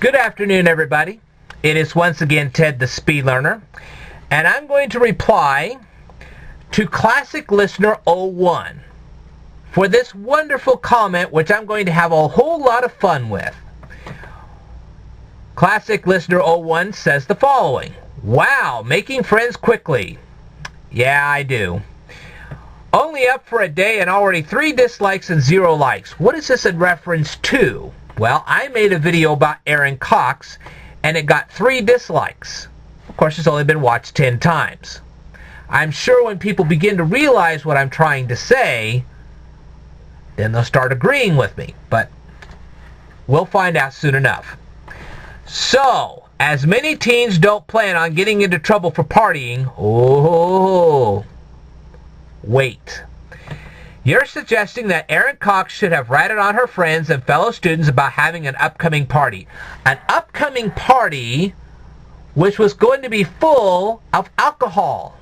Good afternoon, everybody. It is once again Ted the Speed Learner, and I'm going to reply to ClassicListener01 for this wonderful comment, which I'm going to have a whole lot of fun with. ClassicListener01 says the following: "Wow, making friends quickly." Yeah, I do. Only up for a day and already 3 dislikes and 0 likes. What is this in reference to? Well, I made a video about Aaron Cox, and it got 3 dislikes. Of course, it's only been watched 10 times. I'm sure when people begin to realize what I'm trying to say, then they'll start agreeing with me. But we'll find out soon enough. So, as many teens don't plan on getting into trouble for partying, wait. You're suggesting that Aaron Cox should have ratted on her friends and fellow students about having an upcoming party. An upcoming party which was going to be full of alcohol.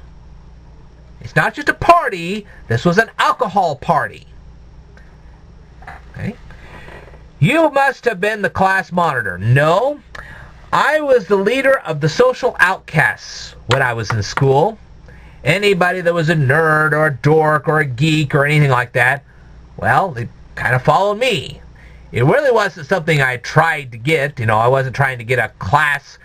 It's not just a party, this was an alcohol party. Okay. You must have been the class monitor. No, I was the leader of the social outcasts when I was in school. Anybody that was a nerd or a dork or a geek or anything like that, well, they kind of followed me. It really wasn't something I tried to get. I wasn't trying to get a class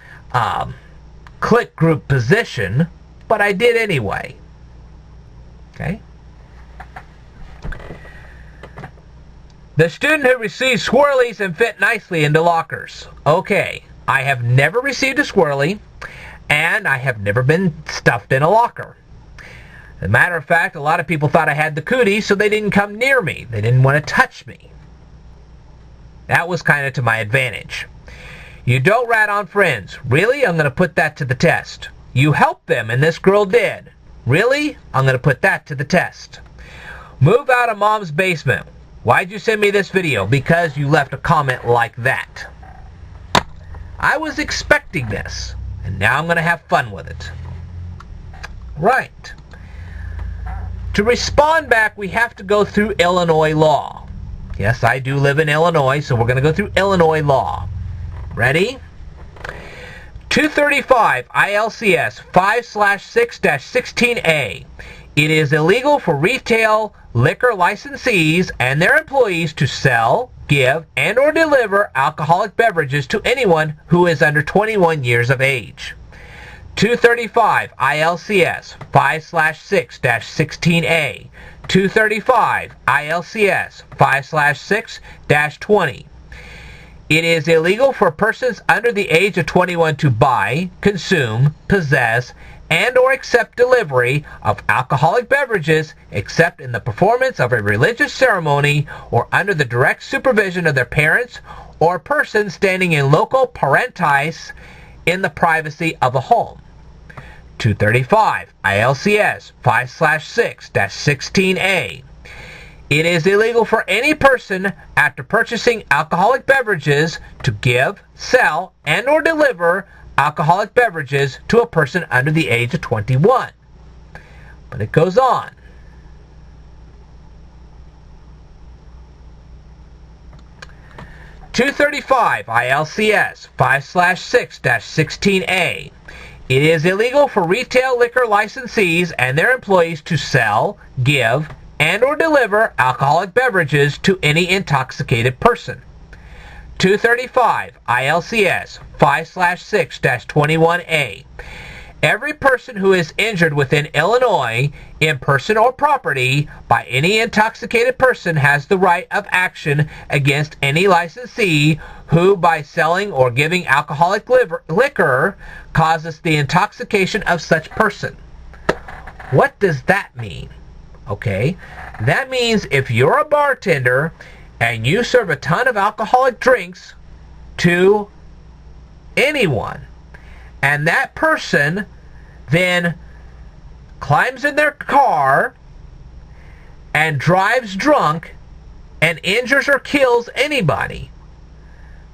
clique group position, but I did anyway. Okay? The student who received swirlies and fit nicely into lockers. Okay, I have never received a swirly, and I have never been stuffed in a locker. As a matter of fact, a lot of people thought I had the cooties, so they didn't come near me. They didn't want to touch me. That was kind of to my advantage. You don't rat on friends. Really? I'm going to put that to the test. You helped them, and this girl did. Really? I'm going to put that to the test. Move out of mom's basement. Why'd you send me this video? Because you left a comment like that. I was expecting this, and now I'm going to have fun with it. Right. To respond back, we have to go through Illinois law. Yes, I do live in Illinois, so we're going to go through Illinois law. Ready? 235 ILCS 5/6-16A. It is illegal for retail liquor licensees and their employees to sell, give, and or deliver alcoholic beverages to anyone who is under 21 years of age. 235 ILCS 5/6-16A. 235 ILCS 5/6-20. It is illegal for persons under the age of 21 to buy, consume, possess, and or accept delivery of alcoholic beverages except in the performance of a religious ceremony or under the direct supervision of their parents or persons standing in loco parentis in the privacy of a home. 235 ILCS 5/6-16A. It is illegal for any person after purchasing alcoholic beverages to give, sell, and or deliver alcoholic beverages to a person under the age of 21. But it goes on. .235 ILCS 5/6-16A. It is illegal for retail liquor licensees and their employees to sell, give, and or deliver alcoholic beverages to any intoxicated person. 235 ILCS 5/6-21A. Every person who is injured within Illinois, in person or property, by any intoxicated person has the right of action against any licensee who, by selling or giving alcoholic liquor, causes the intoxication of such person. What does that mean? Okay, that means if you're a bartender and you serve a ton of alcoholic drinks to anyone, and that person then climbs in their car and drives drunk and injures or kills anybody,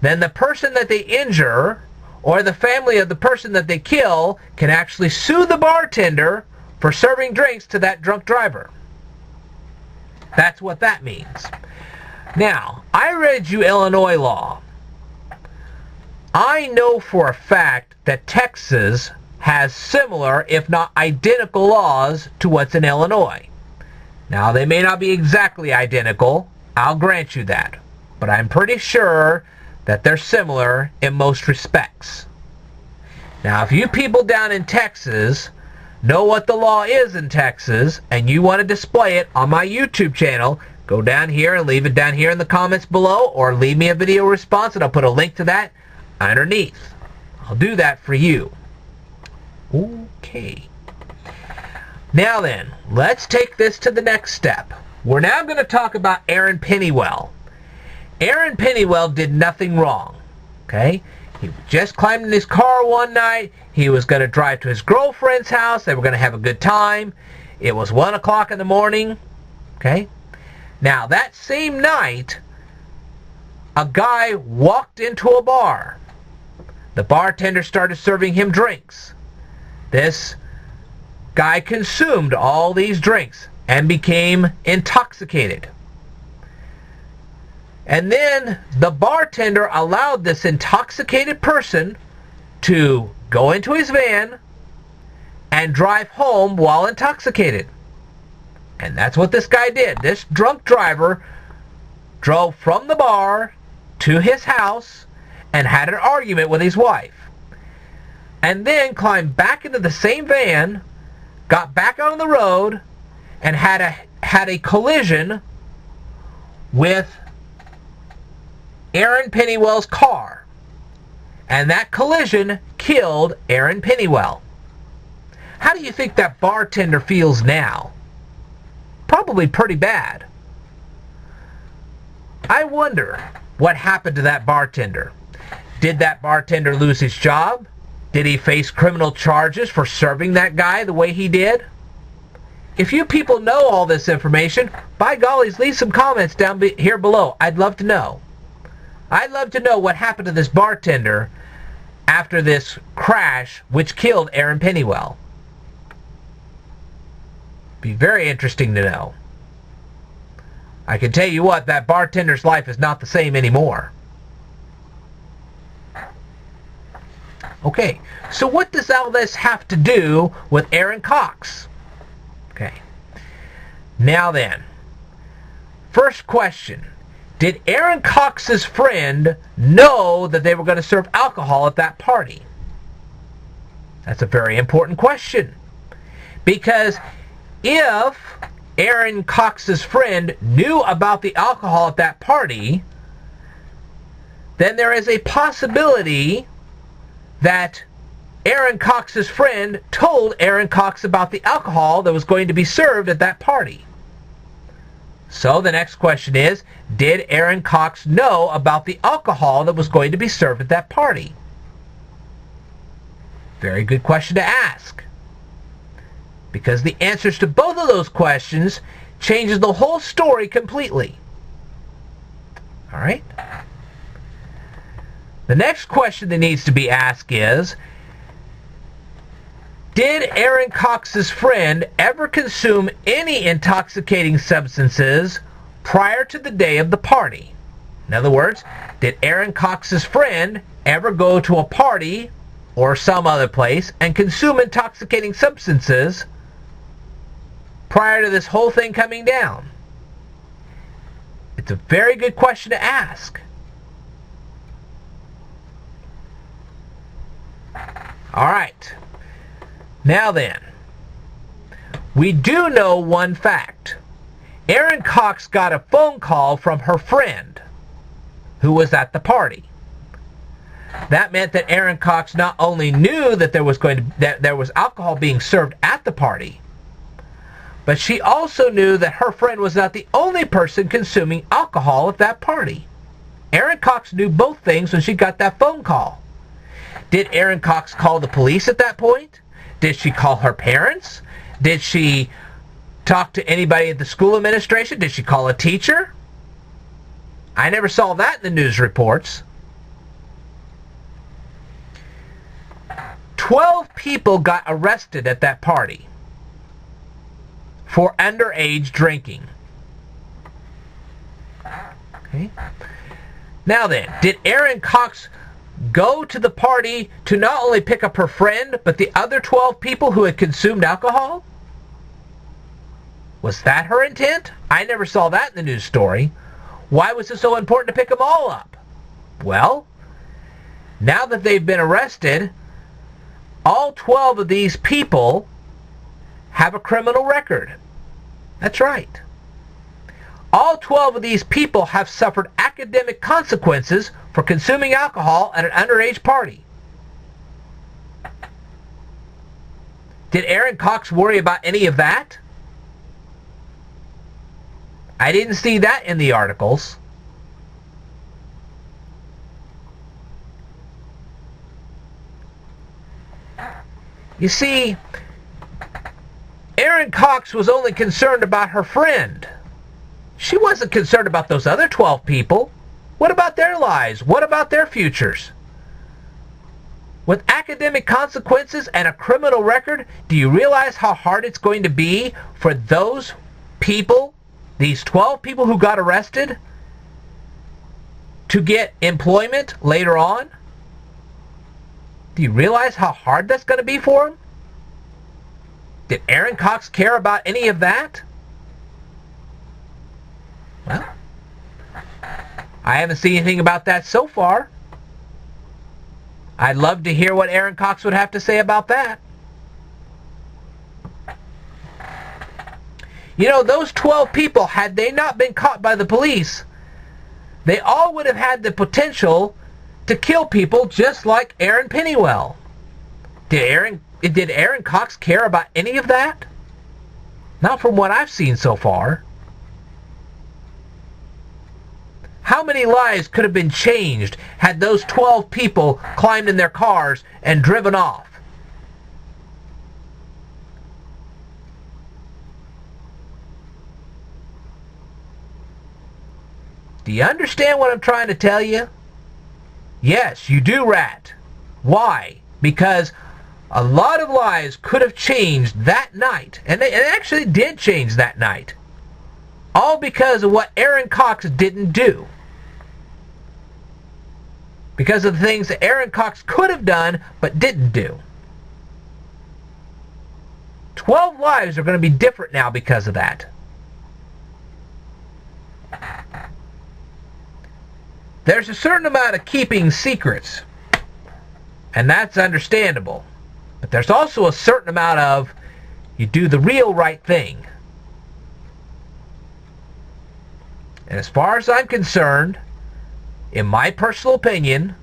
then the person that they injure or the family of the person that they kill can actually sue the bartender for serving drinks to that drunk driver. That's what that means. Now, I read you Illinois law. I know for a fact that Texas has similar, if not identical, laws to what's in Illinois. Now, they may not be exactly identical, I'll grant you that, but I'm pretty sure that they're similar in most respects. Now, if you people down in Texas know what the law is in Texas, and you want to display it on my YouTube channel, go down here and leave it down here in the comments below, or leave me a video response, and I'll put a link to that underneath. I'll do that for you. Okay. Now then, let's take this to the next step. We're now going to talk about Aaron Pennywell. Aaron Pennywell did nothing wrong. Okay? He just climbed in his car one night. He was going to drive to his girlfriend's house. They were going to have a good time. It was 1 o'clock in the morning. Okay? Now, that same night, a guy walked into a bar. The bartender started serving him drinks. This guy consumed all these drinks and became intoxicated. And then the bartender allowed this intoxicated person to go into his van and drive home while intoxicated. And that's what this guy did. This drunk driver drove from the bar to his house and had an argument with his wife. And then climbed back into the same van, got back on the road, and had a collision with Aaron Pennywell's car. And that collision killed Aaron Pennywell. How do you think that bartender feels now? Probably pretty bad. I wonder what happened to that bartender. Did that bartender lose his job? Did he face criminal charges for serving that guy the way he did? If you people know all this information, by gollies, leave some comments down here below. I'd love to know. I'd love to know what happened to this bartender after this crash which killed Aaron Pennywell. Be very interesting to know. I can tell you what, that bartender's life is not the same anymore. Okay, so what does all this have to do with Aaron Cox? Okay, now then, first question. Did Aaron Cox's friend know that they were going to serve alcohol at that party? That's a very important question. Because if Aaron Cox's friend knew about the alcohol at that party, then there is a possibility that Aaron Cox's friend told Aaron Cox about the alcohol that was going to be served at that party. So the next question is, did Aaron Cox know about the alcohol that was going to be served at that party? Very good question to ask. Because the answers to both of those questions changes the whole story completely. All right? The next question that needs to be asked is, did Aaron Cox's friend ever consume any intoxicating substances prior to the day of the party? In other words, did Aaron Cox's friend ever go to a party or some other place and consume intoxicating substances prior to this whole thing coming down? It's a very good question to ask. All right. Now then, we do know one fact. Aaron Cox got a phone call from her friend who was at the party. That meant that Aaron Cox not only knew that there was alcohol being served at the party, but she also knew that her friend was not the only person consuming alcohol at that party. Aaron Cox knew both things when she got that phone call. Did Aaron Cox call the police at that point? Did she call her parents? Did she talk to anybody at the school administration? Did she call a teacher? I never saw that in the news reports. 12 people got arrested at that party for underage drinking. Okay. Now then, did Aaron Cox go to the party to not only pick up her friend, but the other 12 people who had consumed alcohol? Was that her intent? I never saw that in the news story. Why was it so important to pick them all up? Well, now that they've been arrested, all 12 of these people have a criminal record. That's right. All 12 of these people have suffered academic consequences for consuming alcohol at an underage party. Did Aaron Cox worry about any of that? I didn't see that in the articles. You see, Aaron Cox was only concerned about her friend. She wasn't concerned about those other 12 people. What about their lives? What about their futures? With academic consequences and a criminal record, do you realize how hard it's going to be for those people, these 12 people who got arrested, to get employment later on? Do you realize how hard that's going to be for them? Did Aaron Cox care about any of that? Well, I haven't seen anything about that so far. I'd love to hear what Aaron Cox would have to say about that. You know, those 12 people, had they not been caught by the police, they all would have had the potential to kill people just like Aaron Pennywell. Did Aaron Cox care about any of that? Not from what I've seen so far. How many lives could have been changed had those 12 people climbed in their cars and driven off? Do you understand what I'm trying to tell you? Yes, you do, Rat. Why? Because a lot of lives could have changed that night. And they actually did change that night. All because of what Aaron Cox didn't do. Because of the things that Aaron Cox could have done, but didn't do. 12 lives are going to be different now because of that. There's a certain amount of keeping secrets, and that's understandable. But there's also a certain amount of you do the real right thing. And as far as I'm concerned, in my personal opinion,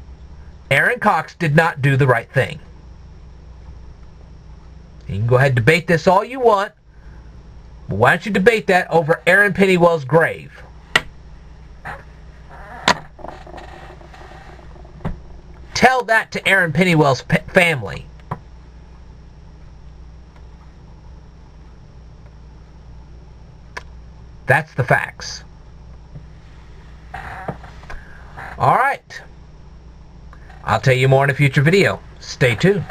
Aaron Cox did not do the right thing. You can go ahead and debate this all you want, but why don't you debate that over Aaron Pennywell's grave? Tell that to Aaron Pennywell's family. That's the facts. Alright. I'll tell you more in a future video. Stay tuned.